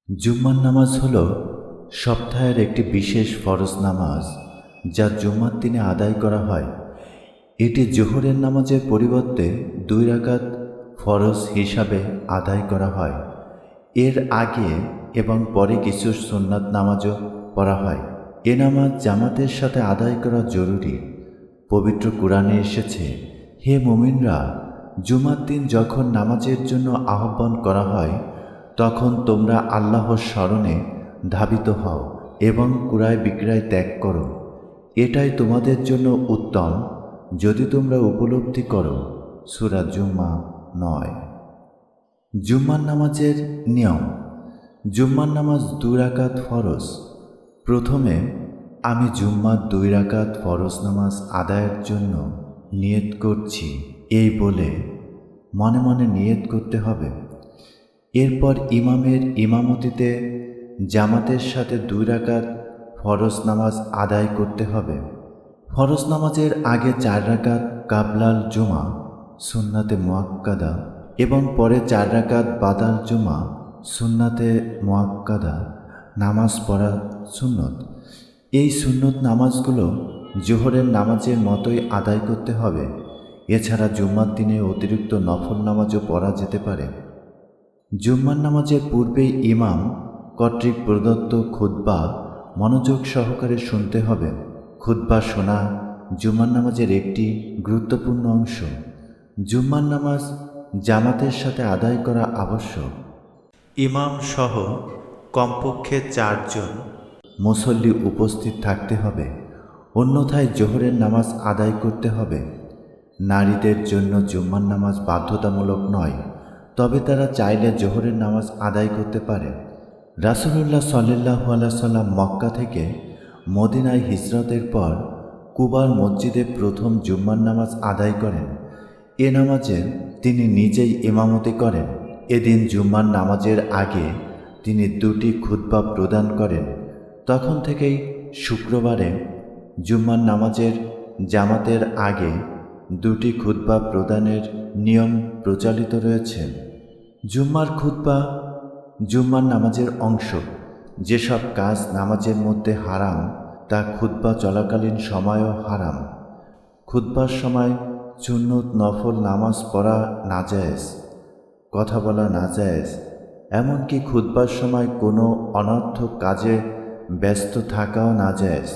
জুম্মার নামাজ হল সপ্তাহের একটি বিশেষ ফরজ নামাজ যা জুম্মার দিনে আদায় করা হয়। এটি জোহরের নামাজের পরিবর্তে 2 রাকাত ফরজ হিসাবে আদায় করা হয়। এর আগে এবং পরে কিছু সুন্নাত নামাজও পড়া হয়। এ নামাজ জামাতের সাথে আদায় করা জরুরি। পবিত্র কুরআনে এসেছে, হে মুমিনরা, জুমার দিন যখন নামাজের জন্য আহ্বান করা হয় তখন তোমরা আল্লাহর স্মরণে ধাবিত হও এবং ক্রয় বিক্রয় ত্যাগ করো। এটাই তোমাদের জন্য উত্তম যদি তোমরা উপলব্ধি করো। সূরা জুম্মা 9। জুম্মার নামাজের নিয়ম। জুম্মার নামাজ 2 রাকাত ফরজ। প্রথমে আমি জুম্মার 2 রাকাত ফরজ নামাজ আদায়ের জন্য নিয়ত করছি এই বলে মনে মনে নিয়ত করতে হবে। এরপর ইমামের ইমামতিতে জামাতের সাথে 2 রাকাত ফরজ নামাজ আদায় করতে হবে। ফরজ নামাজের আগে 4 রাকাত কাবলাল জুমা সুন্নাতে মুআক্কাদা এবং পরে 4 রাকাত বাদাল জুমা সুন্নাতে মুআক্কাদা নামাজ পড়া সুন্নত। এই সুন্নত নামাজগুলো জোহরের নামাজের মতোই আদায় করতে হবে। এছাড়া জুম্মার দিনে অতিরিক্ত নফল নামাজও পড়া যেতে পারে। জুম্মার নামাজের পূর্বেই ইমাম কর্তৃক প্রদত্ত খুতবা মনোযোগ সহকারে শুনতে হবে। খুতবা শোনা জুম্মার নামাজের একটি গুরুত্বপূর্ণ অংশ। জুম্মার নামাজ জামাতের সাথে আদায় করা আবশ্যক। ইমাম সহ কমপক্ষে 4 জন মুসল্লি উপস্থিত থাকতে হবে, অন্যথায় জোহরের নামাজ আদায় করতে হবে। নারীদের জন্য জুম্মার নামাজ বাধ্যতামূলক নয়, তবে তারা চাইলে জোহরের নামাজ আদায় করতে পারে। রাসূলুল্লাহ সাল্লাল্লাহু আলাইহি সাল্লাম মক্কা থেকে মদিনায় হিজরতের পর কুবার মসজিদে প্রথম জুম্মার নামাজ আদায় করেন। এ নামাজে তিনি নিজেই ইমামতি করেন। এদিন জুম্মার নামাজের আগে তিনি 2টি খুতবা প্রদান করেন। তখন থেকেই শুক্রবারে জুম্মার নামাজের জামাতের আগে 2টি খুতবা প্রদানের নিয়ম প্রচলিত রয়েছে। জুম্মার খুতবা জুম্মার নামাজের অংশ। যেসব কাজ নামাজের মধ্যে হারাম তা খুতবা চলাকালীন সময়ও হারাম। খুতবার সময় সুন্নত নফল নামাজ পড়া নাজায়েজ, কথা বলা নাজায়েজ, এমনকি খুতবার সময় কোনো অনর্থক কাজে ব্যস্ত থাকাও নাজায়েজ।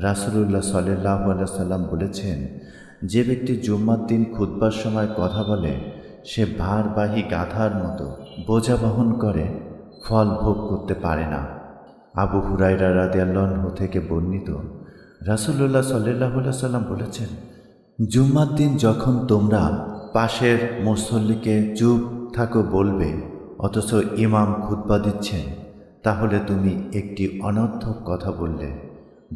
রাসূলুল্লাহ সাল্লাল্লাহু আলাইহি সাল্লাম বলেছেন, যে ব্যক্তি জুম্মার দিন খুতবার সময় কথা বলে সে ভারবাহী গাধার মতো বোঝা বহন করে ফল ভোগ করতে পারে না। আবু হুরায়রা রাদিয়াল্লাহু আনহু থেকে বর্ণিত, রাসূলুল্লাহ সাল্লাল্লাহু আলাইহি সাল্লাম বলেছেন, জুম্মার দিন যখন তোমরা পাশের মুসল্লিকে চুপ থাকো বলবে অথচ ইমাম খুতবা দিচ্ছেন, তাহলে তুমি একটি অনর্থক কথা বললে।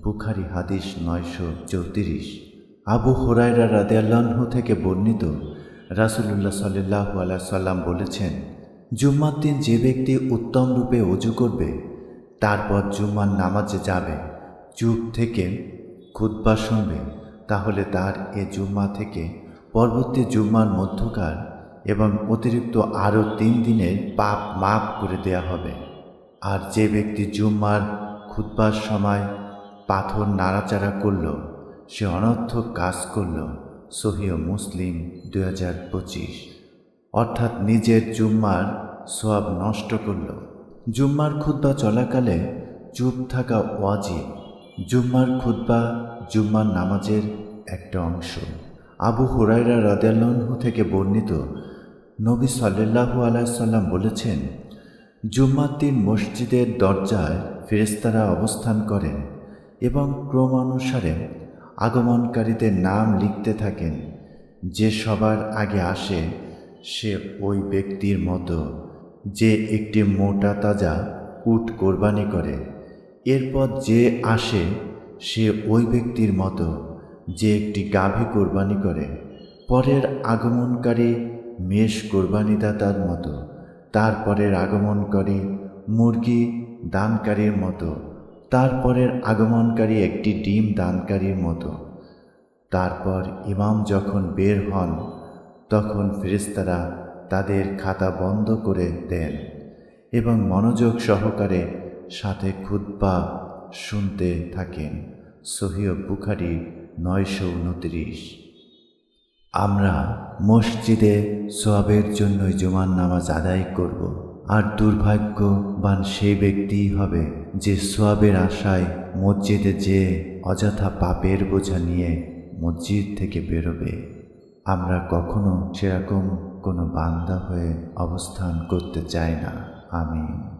বুখারী হাদিস 934। আবু হুরায়রা রাদিয়াল্লাহু আনহু থেকে বর্ণিত, রাসূলুল্লাহ সাল্লাল্লাহু আলাইহি সাল্লাম বলেছেন, জুম্মার দিন যে ব্যক্তি উত্তম রূপে ওযু করবে তারপর জুম্মার নামাজে যাবে, চুপ থেকে খুতবা শুনবে, তাহলে তার এ জুম্মা থেকে পরবর্তী জুম্মার মধ্যকার এবং অতিরিক্ত আরও 3 দিনের পাপ মাফ করে দেয়া হবে। আর যে ব্যক্তি জুম্মার খুতবার সময় পাথর নাড়াচাড়া করল সে অনর্থক কাজ করল। সহিহ মুসলিম 2025। অর্থাৎ নিজের জুম্মার সওয়াব নষ্ট করল। জুম্মার খুতবা চলাকালে চুপ থাকা ওয়াজিব। জুম্মার খুতবা জুম্মার নামাজের একটা অংশ। আবু হুরায়রা রাদিয়াল্লাহু আনহু থেকে বর্ণিত, নবী সাল্লাল্লাহু আলাইহি সাল্লাম বলেছেন, জুম্মার দিন মসজিদের দরজায় ফেরেশতারা অবস্থান করেন এবং ক্রমানুসারে আগমনকারীদের নাম লিখতে থাকেন। যে সবার আগে আসে সে ওই ব্যক্তির মতো যে একটি মোটা তাজা উট কোরবানি করে। এরপর যে আসে সে ওই ব্যক্তির মতো যে একটি গাভী কোরবানি করে। পরের আগমনকারী মেষ কোরবানিদাতার মতো। তারপরের আগমনকারী মুরগি দানকারীর মতো। তারপরের আগমনকারী একটি ডিম দানকারীর মতো। তারপর ইমাম যখন বের হন তখন ফেরেশতারা তাদের খাতা বন্ধ করে দেন এবং মনোযোগ সহকারে সাথে খুতবা শুনতে থাকেন। সহিহ বুখারী 929। আমরা মসজিদে সওয়াবের জন্যই জুমার নামাজ আদায় করব। আর দুর্ভাগ্যবান সেই ব্যক্তিই হবে যে সওয়াবের আশায় মসজিদে যেয়ে অযথা পাপের বোঝা নিয়ে মসজিদ থেকে বেরোবে। আমরা কখনো সেরকম কোনো বান্দা হয়ে অবস্থান করতে চাই না। আমিন।